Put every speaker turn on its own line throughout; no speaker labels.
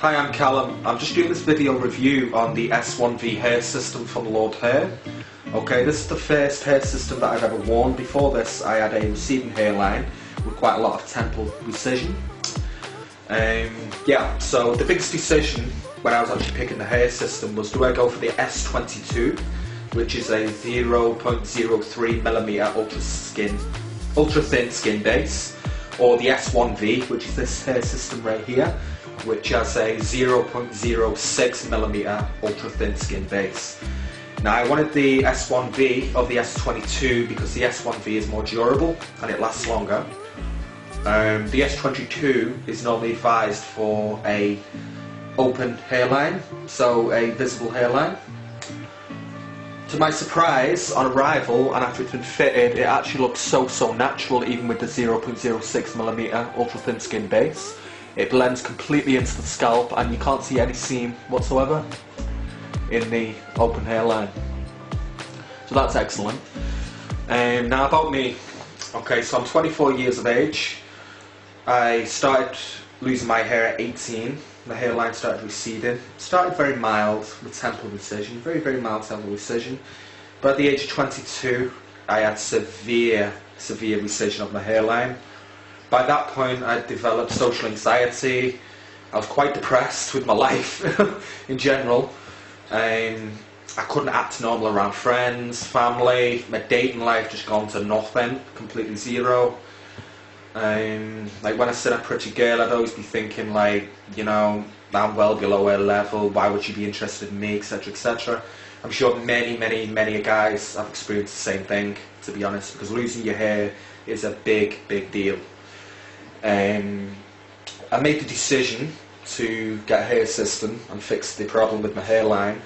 Hi, I'm Callum. I'm just doing this video review on the S1V hair system from Lordhair. Okay, this is the first hair system that I've ever worn. Before this, I had a receding hairline with quite a lot of temple recession. Yeah, so the biggest decision when I was actually picking the hair system was, do I go for the S22, which is a 0.03mm ultra thin skin base, or the S1V, which is this hair system right here, which has a 0.06mm ultra thin skin base. Now I wanted the S1V of the S22 because the S1V is more durable and it lasts longer. The S22 is normally advised for a open hairline, so a visible hairline. To my surprise, on arrival and after it's been fitted, it actually looks so natural, even with the 0.06mm ultra thin skin base. It blends completely into the scalp and you can't see any seam whatsoever in the open hairline. So that's excellent. Now about me. Okay, so I'm 24 years of age. I started losing my hair at 18. The hairline started receding. Started very mild with temple recession, very mild temple recession. But at the age of 22, I had severe recession of my hairline. By that point, I developed social anxiety. I was quite depressed with my life in general. I couldn't act normal around friends, family. My dating life just gone to nothing, completely zero. Like when I see a pretty girl, I'd always be thinking like, you know, I'm well below her level, why would she be interested in me, etc, etc. I'm sure many guys have experienced the same thing, to be honest, because losing your hair is a big deal. I made the decision to get a hair system and fix the problem with my hairline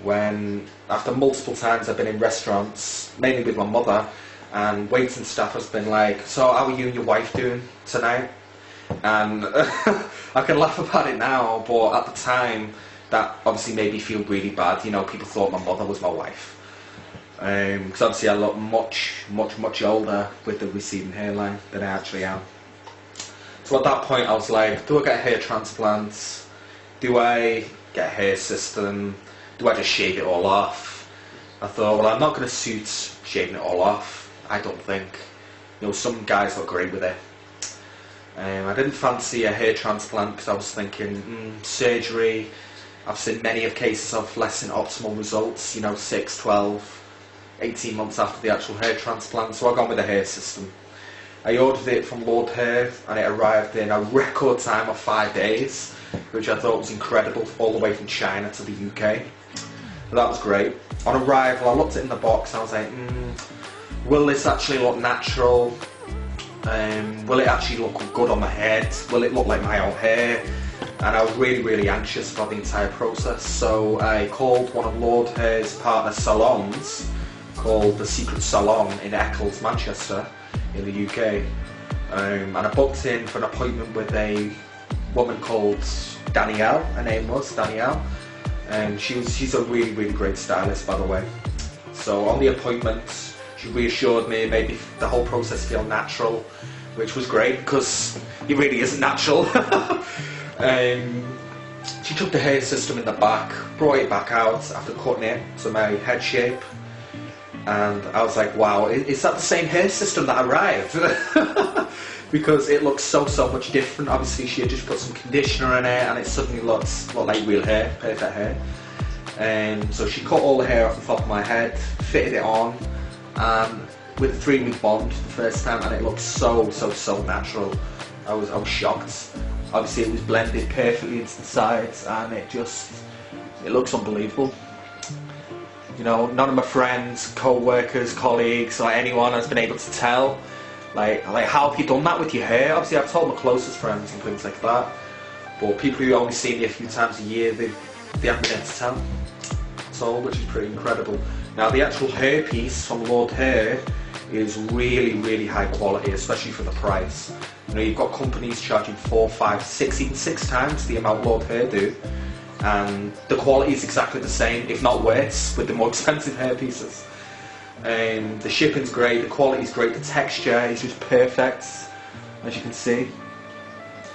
when, after multiple times I've been in restaurants, mainly with my mother, and waiting staff has been like, so how are you and your wife doing tonight? And I can laugh about it now, but at the time that obviously made me feel really bad. You know, people thought my mother was my wife. Because obviously I look much older with the receding hairline than I actually am. So at that point I was like, do I get a hair transplant? Do I get a hair system? Do I just shave it all off? I thought, well, I'm not going to suit shaving it all off. I don't think. You know, some guys look great with it. I didn't fancy a hair transplant because I was thinking, surgery. I've seen many of cases of less than optimal results, you know, 6, 12, 18 months after the actual hair transplant. So I gone with a hair system. I ordered it from Lordhair and it arrived in a record time of 5 days, which I thought was incredible, all the way from China to the UK. But that was great. On arrival, I looked at it in the box and I was like, will this actually look natural? Will it actually look good on my head? Will it look like my own hair? And I was really anxious about the entire process. So I called one of Lordhair's partner salons, called the Secret Salon in Eccles, Manchester, in the UK. And I booked in for an appointment with a woman called Danielle. Her name was Danielle. And she's a really great stylist, by the way. So on the appointment, she reassured me, made me the whole process feel natural, which was great because it really isn't natural. She took the hair system in the back, brought it back out after cutting it to my head shape, and I was like, wow, is that the same hair system that arrived? Because it looks so much different. Obviously she had just put some conditioner in it and it suddenly looked like real hair, perfect hair. So she cut all the hair off the top of my head, fitted it on, and with a 3-week bond the first time, and it looked so natural. I was shocked. Obviously it was blended perfectly into the sides and it looks unbelievable. You know, none of my friends, co-workers, colleagues, or anyone has been able to tell like how have you done that with your hair? Obviously I've told my closest friends and things like that, but people who only see me a few times a year, they haven't been able to tell at all, which is pretty incredible. Now the actual hairpiece from Lordhair is really high quality, especially for the price. You know, you've got companies charging 4, 5, 6, even 6 times the amount Lordhair do, and the quality is exactly the same, if not worse, with the more expensive hairpieces. The shipping's great, the quality's great, the texture is just perfect, as you can see.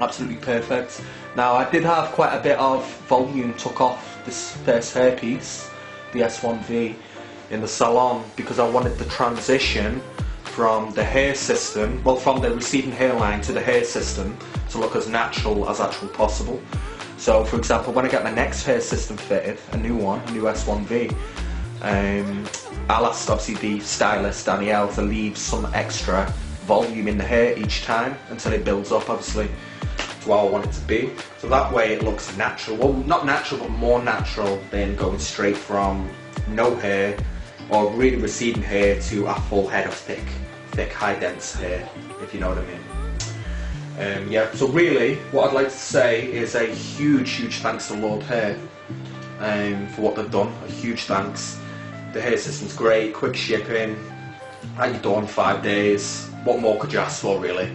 absolutely perfect. Now I did have quite a bit of volume took off this first hairpiece, the S1V, in the salon, because I wanted the transition from the hair system, well, from the receding hairline to the hair system to look as natural as actually possible. So for example, when I get my next hair system fitted, a new one, a new S1V, I'll ask obviously the stylist Danielle to leave some extra volume in the hair each time until it builds up obviously to how I want it to be. So that way it looks natural, well not natural but more natural than going straight from no hair or really receding hair to a full head of thick high dense hair, if you know what I mean. Yeah, so really what I'd like to say is a huge thanks to Lordhair for what they've done, a huge thanks. The hair system's great, quick shipping, had you done 5 days, what more could you ask for really?